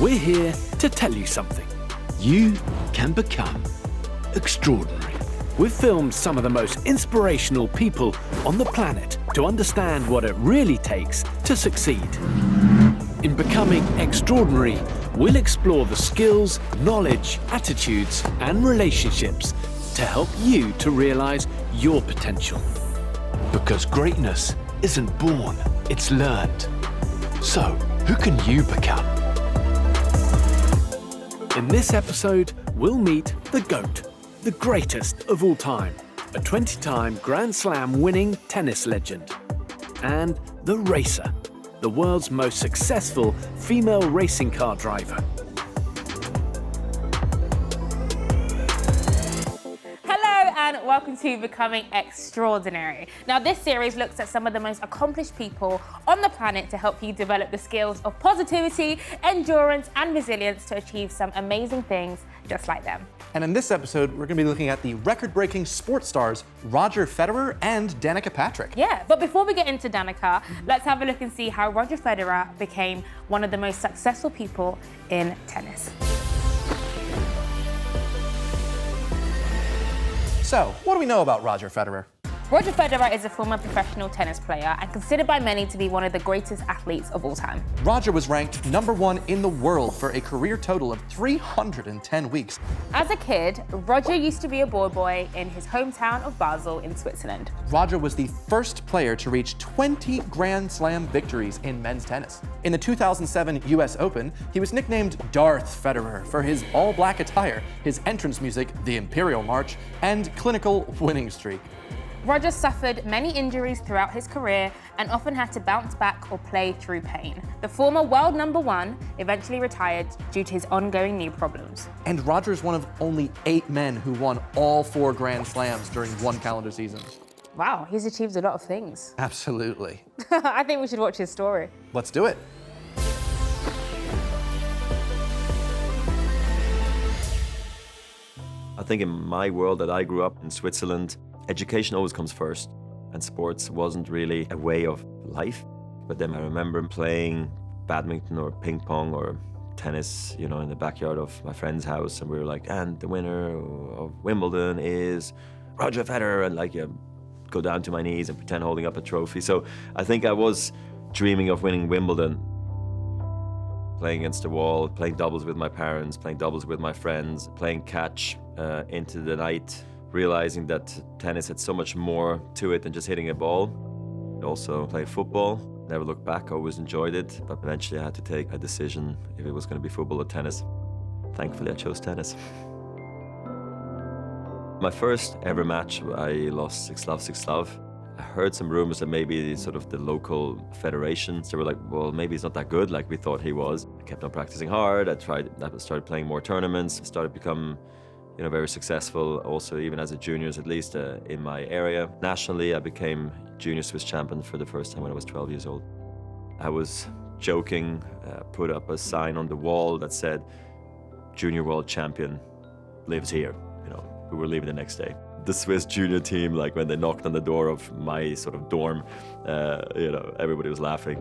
we're here to tell you something. You can become extraordinary. We've filmed some of the most inspirational people on the planet to understand what it really takes to succeed. In Becoming Extraordinary, we'll explore the skills, knowledge, attitudes, and relationships to help you to realize your potential. Because greatness isn't born, it's learned. So, who can you become? In this episode, we'll meet the GOAT, the greatest of all time, a 20-time Grand Slam winning tennis legend, and the racer, the world's most successful female racing car driver. And welcome to Becoming Extraordinary. Now, this series looks at some of the most accomplished people on the planet to help you develop the skills of positivity, endurance, and resilience to achieve some amazing things just like them. And in this episode, we're going to be looking at the record-breaking sports stars Roger Federer and Danica Patrick. Yeah, but before we get into Danica, let's have a look and see how Roger Federer became one of the most successful people in tennis. So, what do we know about Roger Federer? Roger Federer is a former professional tennis player and considered by many to be one of the greatest athletes of all time. Roger was ranked #1 in the world for a career total of 310 weeks. As a kid, Roger used to be a ball boy in his hometown of Basel in Switzerland. Roger was the first player to reach 20 Grand Slam victories in men's tennis. In the 2007 US Open, he was nicknamed Darth Federer for his all-black attire, his entrance music, the Imperial March, and clinical winning streak. Roger suffered many injuries throughout his career and often had to bounce back or play through pain. The former world #1 eventually retired due to his ongoing knee problems. And Roger is one of only 8 men who won all 4 Grand Slams during one calendar season. Wow, he's achieved a lot of things. Absolutely. I think we should watch his story. Let's do it. I think in my world that I grew up in Switzerland, education always comes first, and sports wasn't really a way of life. But then I remember playing badminton or ping pong or tennis, you know, in the backyard of my friend's house, and we were like, and the winner of Wimbledon is Roger Federer, and like, go down to my knees and pretend holding up a trophy. So I think I was dreaming of winning Wimbledon, playing against the wall, playing doubles with my parents, playing doubles with my friends, playing catch into the night, realizing that tennis had so much more to it than just hitting a ball. Also played football, never looked back, always enjoyed it, but eventually I had to take a decision if it was going to be football or tennis. Thankfully I chose tennis. My first ever match, I lost 6-love, 6-love. I heard some rumors that maybe sort of the local federations, they were like, well, maybe he's not that good like we thought he was. I kept on practicing hard, I started playing more tournaments, started to become, you know, very successful, also even as a juniors, at least in my area. Nationally, I became junior Swiss champion for the first time when I was 12 years old. I was joking, put up a sign on the wall that said, junior world champion lives here. You know, we were leaving the next day. The Swiss junior team, like when they knocked on the door of my sort of dorm, you know, everybody was laughing.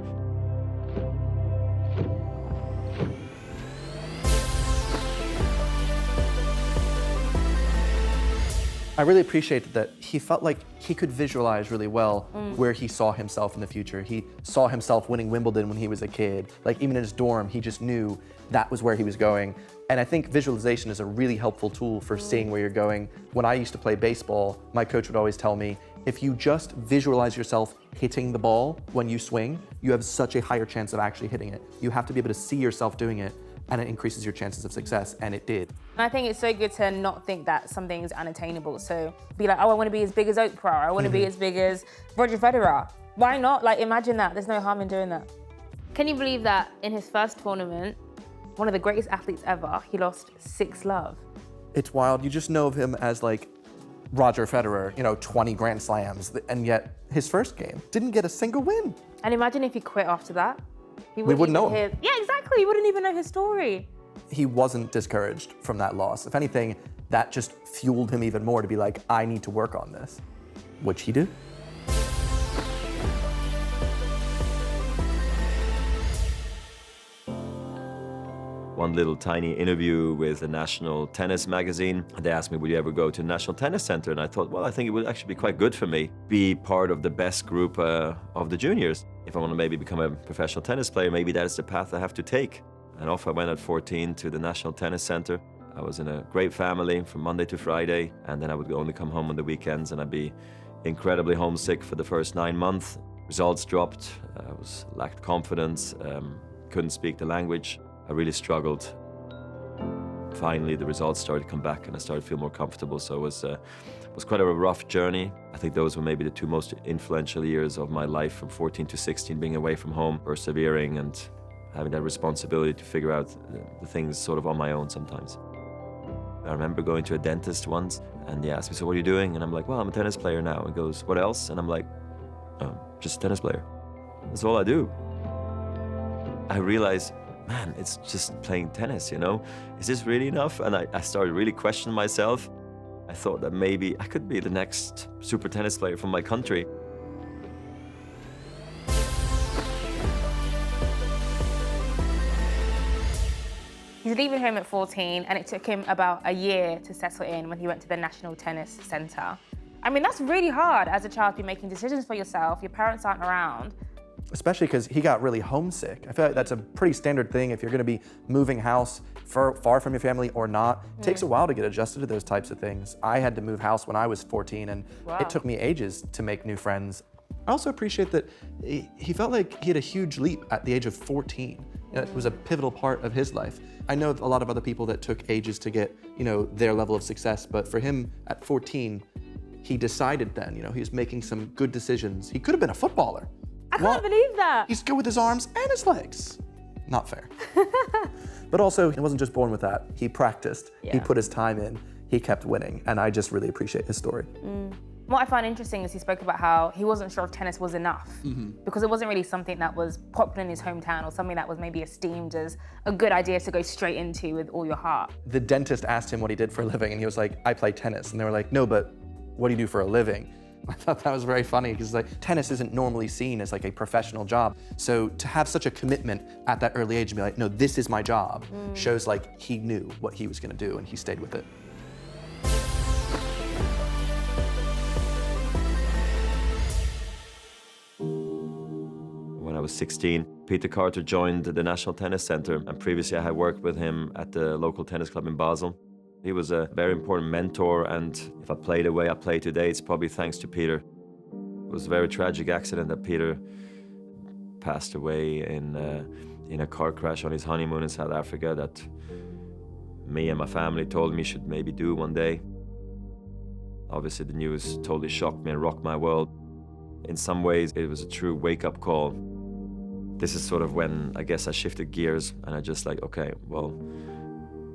I really appreciated that he felt like he could visualize really well where he saw himself in the future. He saw himself winning Wimbledon when he was a kid. Like even in his dorm, he just knew that was where he was going. And I think visualization is a really helpful tool for seeing where you're going. When I used to play baseball, my coach would always tell me, if you just visualize yourself hitting the ball when you swing, you have such a higher chance of actually hitting it. You have to be able to see yourself doing it, and it increases your chances of success, and it did. And I think it's so good to not think that something is unattainable. So be like, oh, I want to be as big as Oprah, or I want to be as big as Roger Federer. Why not? Like, imagine that. There's no harm in doing that. Can you believe that in his first tournament, one of the greatest athletes ever, he lost 6-love? It's wild. You just know of him as like Roger Federer, you know, 20 Grand Slams, and yet his first game didn't get a single win. And imagine if he quit after that. We wouldn't know him. him. Yeah, exactly. We wouldn't even know his story. He wasn't discouraged from that loss. If anything, that just fueled him even more to be like, I need to work on this, which he did. one little tiny interview with a national tennis magazine. They asked me, would you ever go to the National Tennis Center? And I thought, well, I think it would actually be quite good for me, be part of the best group of the juniors. If I want to maybe become a professional tennis player, maybe that is the path I have to take. And off I went at 14 to the National Tennis Center. I was in a great family from Monday to Friday, and then I would only come home on the weekends, and I'd be incredibly homesick for the first 9 months. Results dropped, I lacked confidence, couldn't speak the language. I really struggled. Finally, the results started to come back and I started to feel more comfortable. So it was quite a rough journey. I think those were maybe the 2 most influential years of my life, from 14 to 16, being away from home, persevering and having that responsibility to figure out the things sort of on my own sometimes. I remember going to a dentist once and he asked me, so what are you doing? And I'm like, well, I'm a tennis player now. He goes, what else? And I'm like, oh, just a tennis player. That's all I do. I realized, man, it's just playing tennis, you know? Is this really enough? And I started really questioning myself. I thought that maybe I could be the next super tennis player from my country. He's leaving home at 14, and it took him about a year to settle in when he went to the National Tennis Center. I mean, that's really hard as a child to be making decisions for yourself. Your parents aren't around. Especially because he got really homesick. I feel like that's a pretty standard thing if you're going to be moving house far from your family or not. It takes a while to get adjusted to those types of things. I had to move house when I was 14, and it took me ages to make new friends. I also appreciate that he felt like he had a huge leap at the age of 14. It was a pivotal part of his life. I know a lot of other people that took ages to get, their level of success, but for him at 14, he decided then, he was making some good decisions. He could have been a footballer. I can't believe that. He's good with his arms and his legs. Not fair. But also, he wasn't just born with that. He practiced, he put his time in, he kept winning, and I just really appreciate his story. What I find interesting is he spoke about how he wasn't sure if tennis was enough because it wasn't really something that was popular in his hometown or something that was maybe esteemed as a good idea to go straight into with all your heart. The dentist asked him what he did for a living, and he was like, I play tennis. And they were like, no, but what do you do for a living? I thought that was very funny because tennis isn't normally seen as a professional job. So to have such a commitment at that early age and be like, no, this is my job, shows he knew what he was gonna do and he stayed with it. When I was 16, Peter Carter joined the National Tennis Center, and previously I had worked with him at the local tennis club in Basel. He was a very important mentor, and if I play the way I play today, it's probably thanks to Peter. It was a very tragic accident that Peter passed away in a car crash on his honeymoon in South Africa that me and my family told me should maybe do one day. Obviously, the news totally shocked me and rocked my world. In some ways, it was a true wake-up call. This is sort of when I guess I shifted gears and I just okay, well,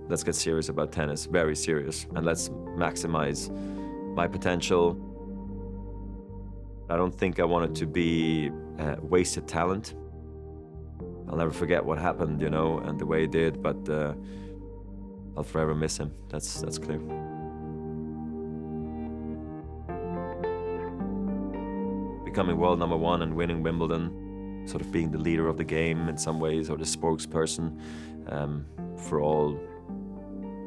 let's get serious about tennis, very serious, and let's maximize my potential. I don't think I wanted to be wasted talent. I'll never forget what happened, and the way it did, but I'll forever miss him. That's clear. Becoming world #1 and winning Wimbledon, sort of being the leader of the game in some ways, or the spokesperson for all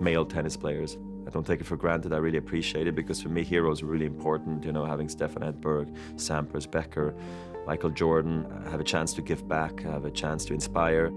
male tennis players. I don't take it for granted. I really appreciate it because for me, heroes are really important. Having Stefan Edberg, Sampras, Becker, Michael Jordan, I have a chance to give back, I have a chance to inspire.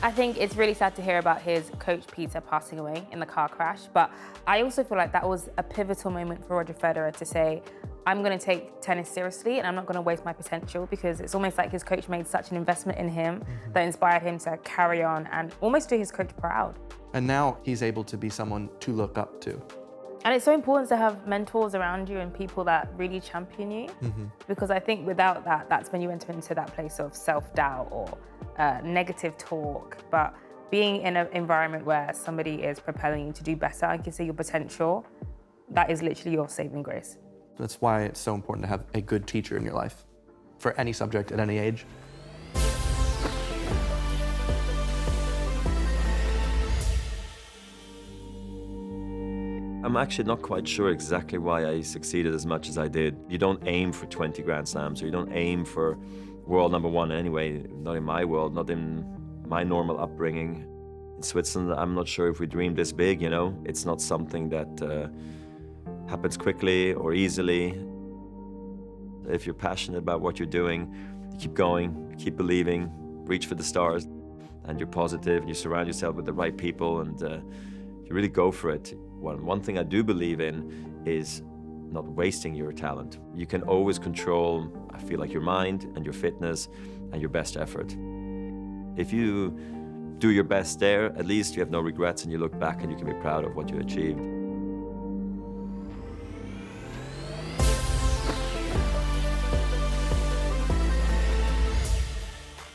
I think it's really sad to hear about his coach Peter passing away in the car crash, but I also feel like that was a pivotal moment for Roger Federer to say, I'm going to take tennis seriously and I'm not going to waste my potential, because it's almost like his coach made such an investment in him that inspired him to carry on and almost do his coach proud. And now he's able to be someone to look up to. And it's so important to have mentors around you and people that really champion you, because I think without that, that's when you enter into that place of self-doubt or negative talk. But being in an environment where somebody is propelling you to do better and can see your potential, that is literally your saving grace. That's why it's so important to have a good teacher in your life for any subject at any age. I'm actually not quite sure exactly why I succeeded as much as I did. You don't aim for 20 Grand Slams, or you don't aim for world number one anyway, not in my world, not in my normal upbringing. In Switzerland, I'm not sure if we dream this big, you know? It's not something that happens quickly or easily. If you're passionate about what you're doing, you keep going, keep believing, reach for the stars, and you're positive, and you surround yourself with the right people, and you really go for it. One thing I do believe in is not wasting your talent. You can always control, I feel like, your mind and your fitness and your best effort. If you do your best there, at least you have no regrets, and you look back and you can be proud of what you achieved.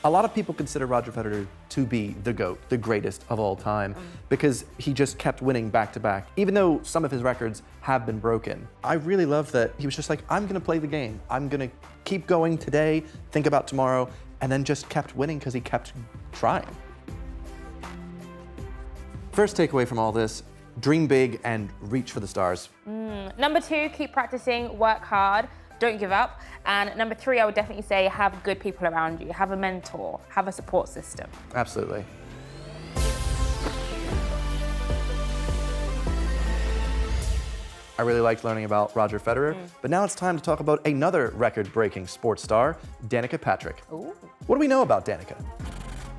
A lot of people consider Roger Federer to be the GOAT, the greatest of all time, because he just kept winning back to back, even though some of his records have been broken. I really love that he was just like, I'm gonna play the game. I'm gonna keep going today, think about tomorrow, and then just kept winning because he kept trying. First takeaway from all this, dream big and reach for the stars. Number 2, keep practicing, work hard, don't give up. And number 3, I would definitely say have good people around you, have a mentor, have a support system. Absolutely. I really liked learning about Roger Federer, but now it's time to talk about another record-breaking sports star, Danica Patrick. Ooh. What do we know about Danica?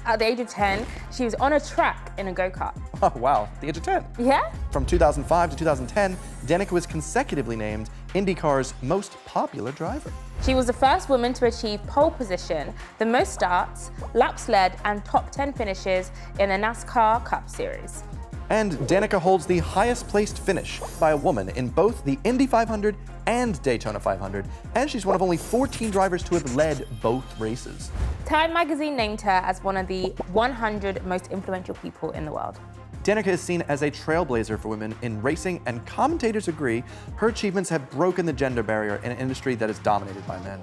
At the age of 10, she was on a track in a go-kart. Oh, wow, the age of 10. Yeah? From 2005 to 2010, Danica was consecutively named IndyCar's most popular driver. She was the first woman to achieve pole position, the most starts, laps led, and top 10 finishes in the NASCAR Cup Series. And Danica holds the highest placed finish by a woman in both the Indy 500 and Daytona 500, and she's one of only 14 drivers to have led both races. Time magazine named her as one of the 100 most influential people in the world. Danica is seen as a trailblazer for women in racing, and commentators agree her achievements have broken the gender barrier in an industry that is dominated by men.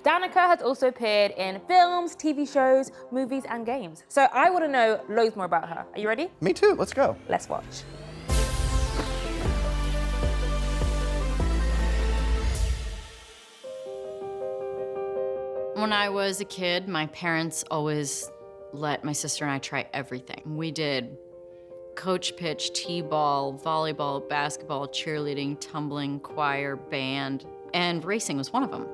Danica has also appeared in films, TV shows, movies, and games. So I want to know loads more about her. Are you ready? Me too, let's go. Let's watch. When I was a kid, my parents always let my sister and I try everything. We did coach pitch, t-ball, volleyball, basketball, cheerleading, tumbling, choir, band, and racing was one of them.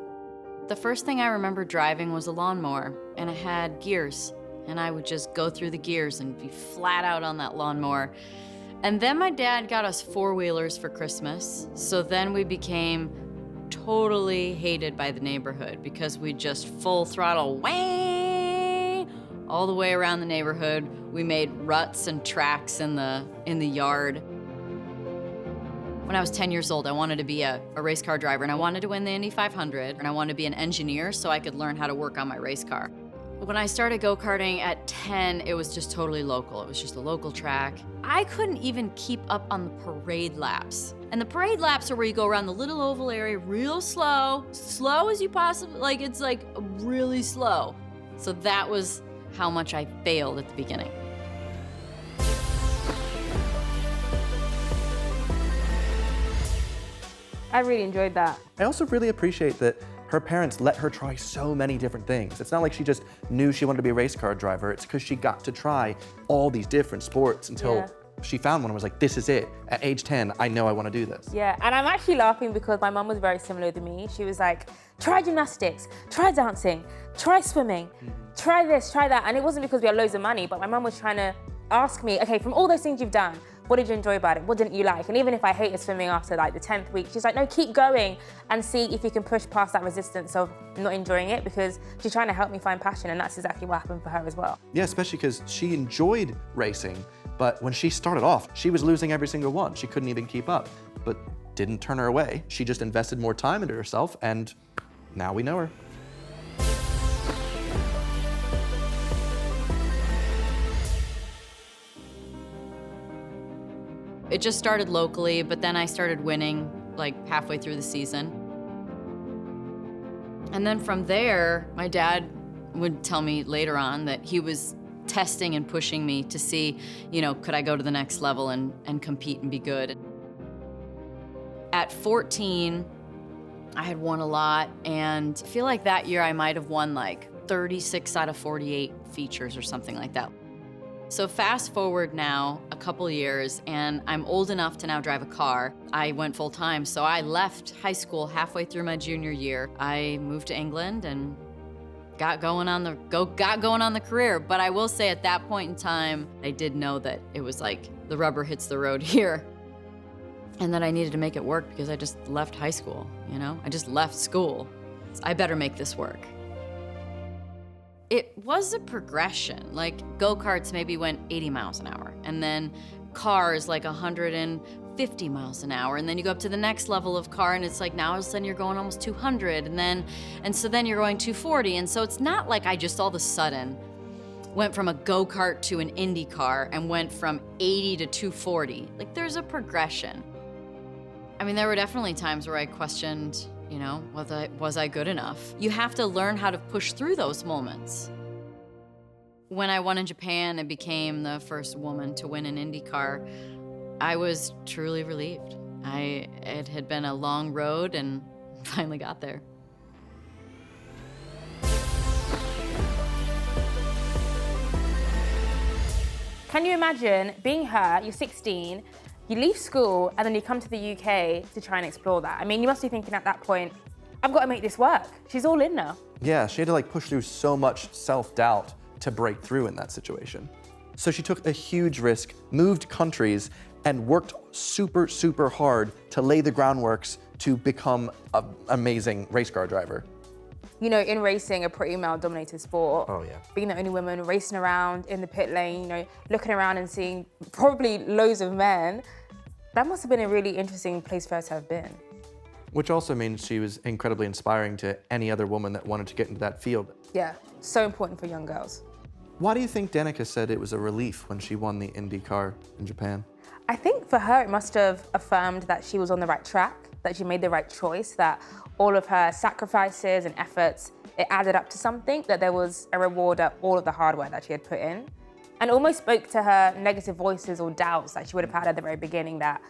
The first thing I remember driving was a lawnmower, and it had gears, and I would just go through the gears and be flat out on that lawnmower. And then my dad got us four-wheelers for Christmas, so then we became totally hated by the neighborhood because we just full throttle whang all the way around the neighborhood. We made ruts and tracks in the yard. When I was 10 years old, I wanted to be a race car driver, and I wanted to win the Indy 500, and I wanted to be an engineer so I could learn how to work on my race car. When I started go-karting at 10, it was just totally local. It was just a local track. I couldn't even keep up on the parade laps. And the parade laps are where you go around the little oval area real slow as you possibly, like it's like really slow. So that was how much I failed at the beginning. I really enjoyed that. I also really appreciate that her parents let her try so many different things. It's not like she just knew she wanted to be a race car driver. It's because she got to try all these different sports until she found one and was like, this is it. At age 10, I know I want to do this. Yeah, and I'm actually laughing because my mum was very similar to me. She was like, try gymnastics, try dancing, try swimming, try this, try that. And it wasn't because we had loads of money, but my mum was trying to ask me, okay, from all those things you've done, what did you enjoy about it? What didn't you like? And even if I hated swimming after like the 10th week, she's like, no, keep going and see if you can push past that resistance of not enjoying it, because she's trying to help me find passion, and that's exactly what happened for her as well. Yeah, especially because she enjoyed racing, but when she started off, she was losing every single one. She couldn't even keep up, but didn't turn her away. She just invested more time into herself, and now we know her. It just started locally, but then I started winning like halfway through the season. And then from there, my dad would tell me later on that he was testing and pushing me to see, you know, could I go to the next level and compete and be good. At 14, I had won a lot, and I feel like that year I might have won like 36 out of 48 features or something like that. So fast forward now a couple years, and I'm old enough to now drive a car. I went full time, so I left high school halfway through my junior year. I moved to England and got going on the career. But I will say at that point in time, I did know that it was like the rubber hits the road here, and that I needed to make it work because I just left high school, you know? I just left school. I better make this work. It was a progression. Like go-karts maybe went 80 miles an hour, and then cars like 150 miles an hour, and then you go up to the next level of car, and it's like now all of a sudden you're going almost 200, and so then you're going 240, and so it's not like I just all of a sudden went from a go-kart to an Indy car and went from 80 to 240. Like there's a progression. I mean, there were definitely times where I questioned, you know, was I good enough? You have to learn how to push through those moments. When I won in Japan and became the first woman to win an IndyCar, I was truly relieved. It had been a long road and finally got there. Can you imagine being her, you're 16, you leave school and then you come to the UK to try and explore that? I mean, you must be thinking at that point, I've got to make this work. She's all in now. Yeah, she had to like push through so much self-doubt to break through in that situation. So she took a huge risk, moved countries, and worked super, super hard to lay the groundworks to become an amazing race car driver. You know, in racing, a pretty male-dominated sport. Oh, yeah. Being the only woman racing around in the pit lane, you know, looking around and seeing probably loads of men, that must have been a really interesting place for her to have been. Which also means she was incredibly inspiring to any other woman that wanted to get into that field. Yeah, so important for young girls. Why do you think Danica said it was a relief when she won the IndyCar in Japan? I think for her, it must have affirmed that she was on the right track, that she made the right choice, that all of her sacrifices and efforts, it added up to something, that there was a reward at all of the hard work that she had put in. And almost spoke to her negative voices or doubts that she would have had at the very beginning that,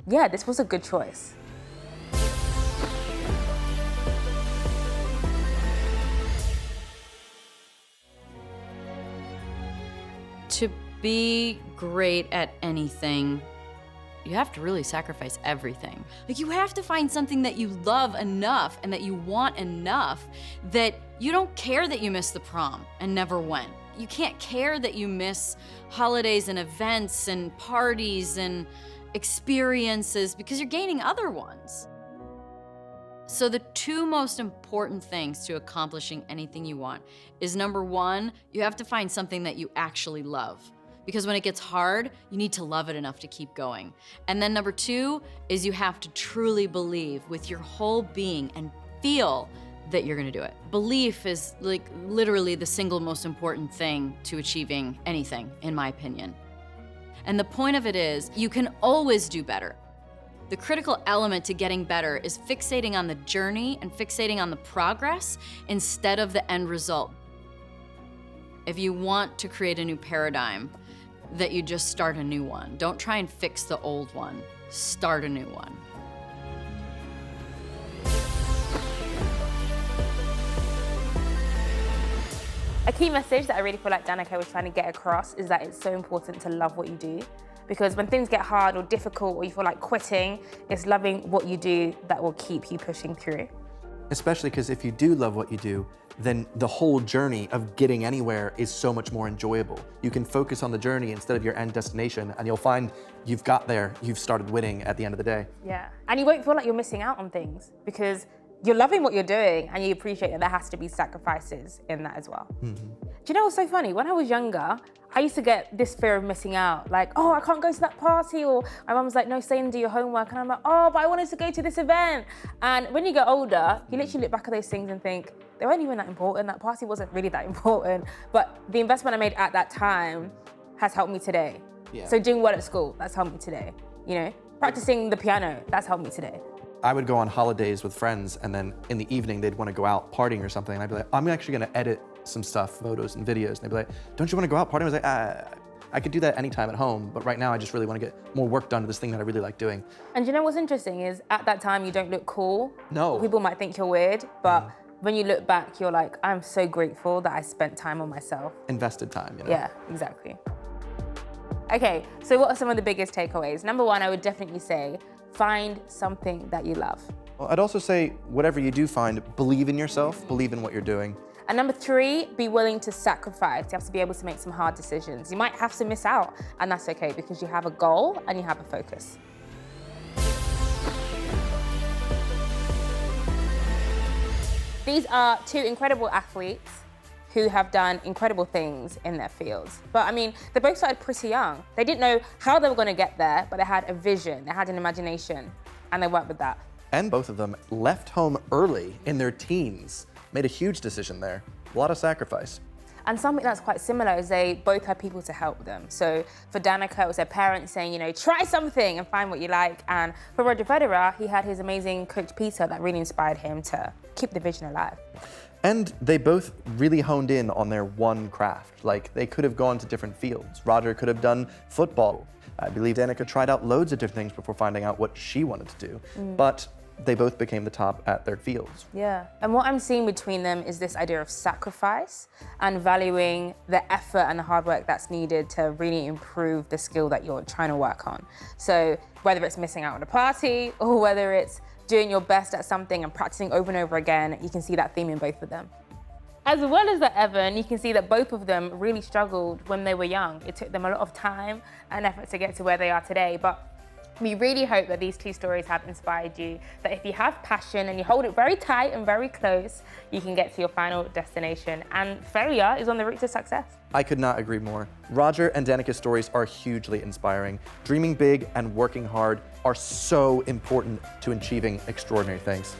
yeah, this was a good choice. To be great at anything, you have to really sacrifice everything. Like you have to find something that you love enough and that you want enough that you don't care that you missed the prom and never went. You can't care that you miss holidays and events and parties and experiences because you're gaining other ones. So the two most important things to accomplishing anything you want is number one, you have to find something that you actually love. Because when it gets hard, you need to love it enough to keep going. And then number two is you have to truly believe with your whole being and feel that you're gonna do it. Belief is like literally the single most important thing to achieving anything, in my opinion. And the point of it is, you can always do better. The critical element to getting better is fixating on the journey and fixating on the progress instead of the end result. If you want to create a new paradigm, that you just start a new one. Don't try and fix the old one. Start a new one. A key message that I really feel like Danica was trying to get across is that it's so important to love what you do. Because when things get hard or difficult or you feel like quitting, it's loving what you do that will keep you pushing through. Especially because if you do love what you do, then the whole journey of getting anywhere is so much more enjoyable. You can focus on the journey instead of your end destination, and you'll find you've got there, you've started winning at the end of the day. Yeah, and you won't feel like you're missing out on things because you're loving what you're doing and you appreciate that there has to be sacrifices in that as well. Mm-hmm. Do you know what's so funny? When I was younger, I used to get this fear of missing out. Like, oh, I can't go to that party. Or my mum was like, no, stay and do your homework. And I'm like, oh, but I wanted to go to this event. And when you get older, you literally look back at those things and think, they weren't even that important. That party wasn't really that important. But the investment I made at that time has helped me today. Yeah. So doing well at school, that's helped me today. You know, practicing the piano, that's helped me today. I would go on holidays with friends, and then in the evening they'd want to go out partying or something, and I'd be like, I'm actually going to edit some stuff, photos and videos, and they'd be like, don't you want to go out partying? I was like, I could do that anytime at home, but right now I just really want to get more work done to this thing that I really like doing. And you know what's interesting is at that time you don't look cool. No. People might think you're weird, but when you look back, you're like, I'm so grateful that I spent time on myself. Invested time, you know? Yeah, exactly. Okay, so what are some of the biggest takeaways? Number one, I would definitely say, find something that you love. Well, I'd also say, whatever you do find, believe in yourself, believe in what you're doing. And number three, be willing to sacrifice. You have to be able to make some hard decisions. You might have to miss out, and that's okay because you have a goal and you have a focus. These are two incredible athletes who have done incredible things in their fields. But I mean, they both started pretty young. They didn't know how they were going to get there, but they had a vision, they had an imagination, and they went with that. And both of them left home early in their teens. Made a huge decision there. A lot of sacrifice. And something that's quite similar is they both had people to help them. So for Danica, it was her parents saying, you know, try something and find what you like. And for Roger Federer, he had his amazing coach Peter that really inspired him to keep the vision alive. And they both really honed in on their one craft. Like, they could have gone to different fields. Roger could have done football. I believe Danica tried out loads of different things before finding out what she wanted to do. But they both became the top at their fields. Yeah, and what I'm seeing between them is this idea of sacrifice and valuing the effort and the hard work that's needed to really improve the skill that you're trying to work on. So whether it's missing out on a party or whether it's doing your best at something and practicing over and over again, you can see that theme in both of them. As well as that, Evan, you can see that both of them really struggled when they were young. It took them a lot of time and effort to get to where they are today, but we really hope that these two stories have inspired you, that if you have passion and you hold it very tight and very close, you can get to your final destination. And failure is on the route to success. I could not agree more. Roger and Danica's stories are hugely inspiring. Dreaming big and working hard are so important to achieving extraordinary things.